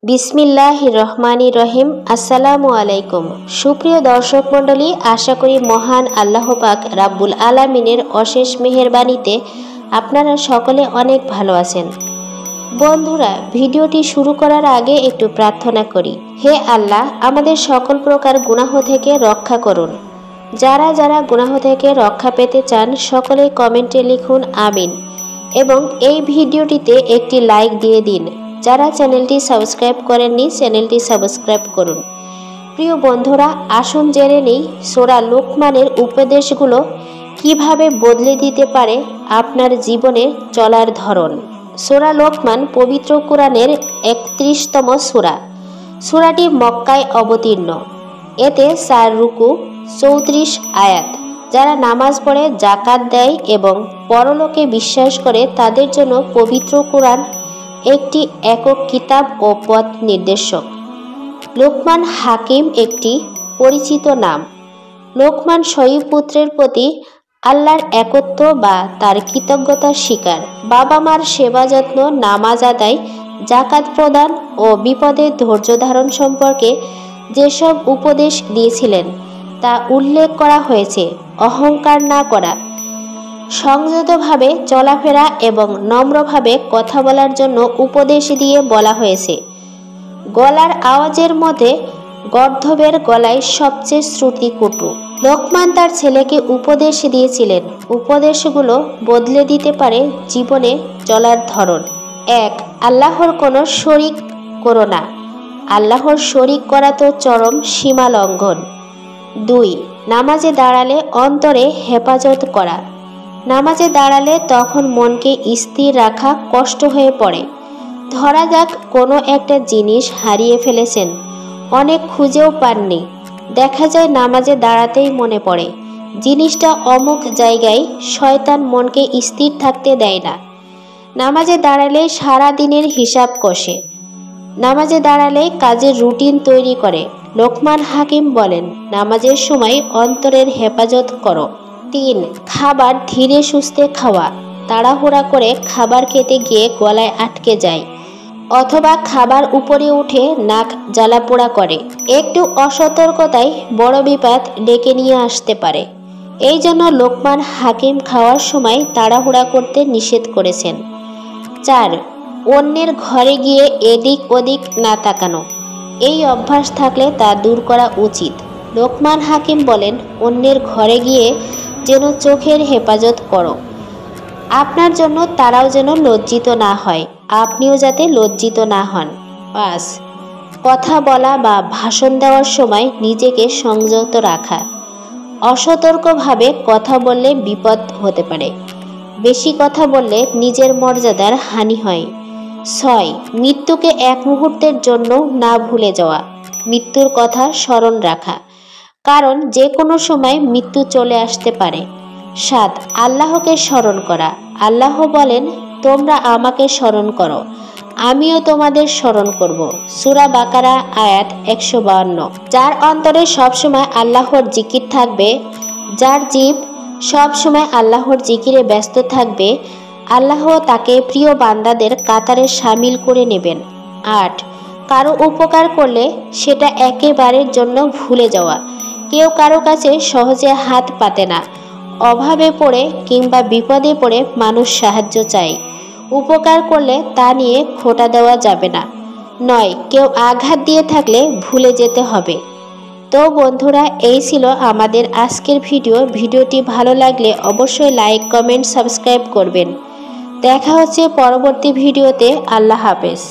বিসমিল্লাহির রহমানির রহিম। আসসালামু আলাইকুম। সুপ্রিয় দর্শক মণ্ডলী, আশা করি মহান আল্লাহ পাক রাব্বুল আলামিনের অশেষ মেহেরবানিতে আপনারা সকলে অনেক ভালো আছেন। বন্ধুরা, ভিডিওটি শুরু করার আগে একটু প্রার্থনা করি। হে আল্লাহ, আমাদের সকল প্রকার গুনাহ থেকে রক্ষা করুন। যারা যারা গুনাহ থেকে রক্ষা পেতে চান সকলে কমেন্টে লিখুন আমিন এবং এই ভিডিওটিতে একটি লাইক দিয়ে দিন। যারা চ্যানেলটি সাবস্ক্রাইব করেননি চ্যানেলটি সাবস্ক্রাইব করুন। প্রিয় বন্ধুরা, আসুন জেনে নিই সূরা লোকমানের উপদেশগুলো কিভাবে বদলে দিতে পারে আপনার জীবনে চলার ধরন। সূরা লোকমান পবিত্র কোরআনের ৩১তম সূরা। সূরাটি মক্কায় অবতীর্ণ। এতে ৪ রুকু ৩৪ আয়াত। যারা নামাজ পড়ে, যাকাত দেয় এবং পরলোকে বিশ্বাস করে তাদের জন্য পবিত্র কোরআন একটি একক কিতাব ও পথ নির্দেশক। লোকমান হাকিম একটি পরিচিত নাম। লোকমান শয়ীব পুত্রের প্রতি আল্লাহর একত্ব বা তার কৃতজ্ঞতার স্বীকার, বাবা মার সেবা যত্ন, নামাজ আদায়, যাকাত প্রদান ও বিপদে ধৈর্য ধারণ সম্পর্কে যেসব উপদেশ দিয়েছিলেন তা উল্লেখ করা হয়েছে। অহংকার না করা, সংযতভাবে চলাফেরা এবং নম্রভাবে কথা বলার জন্য উপদেশ দিয়ে বলা হয়েছে। গলার আওয়াজের মধ্যে গর্দভের গলায় সবচেয়ে শ্রুতিকটু। লোকমান তার ছেলেকে উপদেশ দিয়েছিলেন। উপদেশগুলো বদলে দিতে পারে জীবনে চলার ধরন। ১. আল্লাহর কোনো শরিক করো না। আল্লাহর শরিক করা তো চরম সীমা লঙ্ঘন। ২. নামাজে দাঁড়ালে অন্তরে হেফাজত করা। নামাজে দাঁড়ালে তখন মনকে স্থির রাখা কষ্ট হয়ে পড়ে। ধরা যাক কোনো একটা জিনিস হারিয়ে ফেলেছেন, অনেক খুঁজেও পাননি। দেখা যায় নামাজে দাঁড়াতেই মনে পড়ে জিনিসটা অমুক জায়গায়। শয়তান মনকে স্থির থাকতে দেয় না। নামাজে দাঁড়ালে সারা দিনের হিসাব কষে। নামাজে দাঁড়ালে কাজের রুটিন তৈরি করে। লোকমান হাকিম বলেন, নামাজের সময় অন্তরের হেফাজত করো। ৩. খাবার ধীরে সুস্থে খাওয়া। তাড়াহুড়া করে খাবার খেতে গিয়ে গলায় আটকে যায় অথবা খাবার উপরে উঠে নাক জ্বালাপোড়া করে। একটু অসতর্কতায় বড় বিপদ ডেকে নিয়ে আসতে পারে। এই জন্য লোকমান হাকিম খাওয়ার সময় তাড়াহুড়া করতে নিষেধ করেছেন। ৪. অন্যের ঘরে গিয়ে এদিক ওদিক না তাকানো। এই অভ্যাস থাকলে তা দূর করা উচিত। লোকমান হাকিম বলেন, অন্যের ঘরে গিয়ে যেন চোখের হেফাজত করো, আপনার জন্য তারাও যেন লজ্জিত না হয়, আপনিও যাতে লজ্জিত না হন। ৫. কথা বলা বা ভাষণ দেওয়ার সময় নিজেকে সংযত রাখা। অসতর্কভাবে কথা বললে বিপদ হতে পারে। বেশি কথা বললে নিজের মর্যাদার হানি হয়। ৬. মৃত্যুকে এক মুহূর্তের জন্য না ভুলে যাওয়া। মৃত্যুর কথা স্মরণ রাখা, কারণ যে কোনো সময় মৃত্যু চলে আসতে পারে। ৭. আল্লাহকে স্মরণ করা। আল্লাহ বলেন, তোমরা আমাকে স্মরণ করো, আমিও তোমাদের স্মরণ করব। সূরা বাকারা আয়াত ১৫২। যার অন্তরে সবসময় আল্লাহর জিকির থাকবে, যার জীব সবসময় আল্লাহর জিকিরে ব্যস্ত থাকবে, আল্লাহ তাকে প্রিয় বান্দাদের কাতারে সামিল করে নেবেন। ৮. কারো উপকার করলে সেটা একেবারের জন্য ভুলে যাওয়া। কেউ কারো কাছে সহজে হাত পাতে না। অভাবে পড়ে কিংবা বিপদে পড়ে মানুষ সাহায্য চায়। উপকার করলে তা নিয়ে খোঁটা দেওয়া যাবে না। ৯. কেউ আঘাত দিয়ে থাকলে ভুলে যেতে হবে। তো বন্ধুরা, এই ছিল আমাদের আজকের ভিডিওটি ভালো লাগলে অবশ্যই লাইক, কমেন্ট, সাবস্ক্রাইব করবেন। দেখা হচ্ছে পরবর্তী ভিডিওতে। আল্লাহ হাফেজ।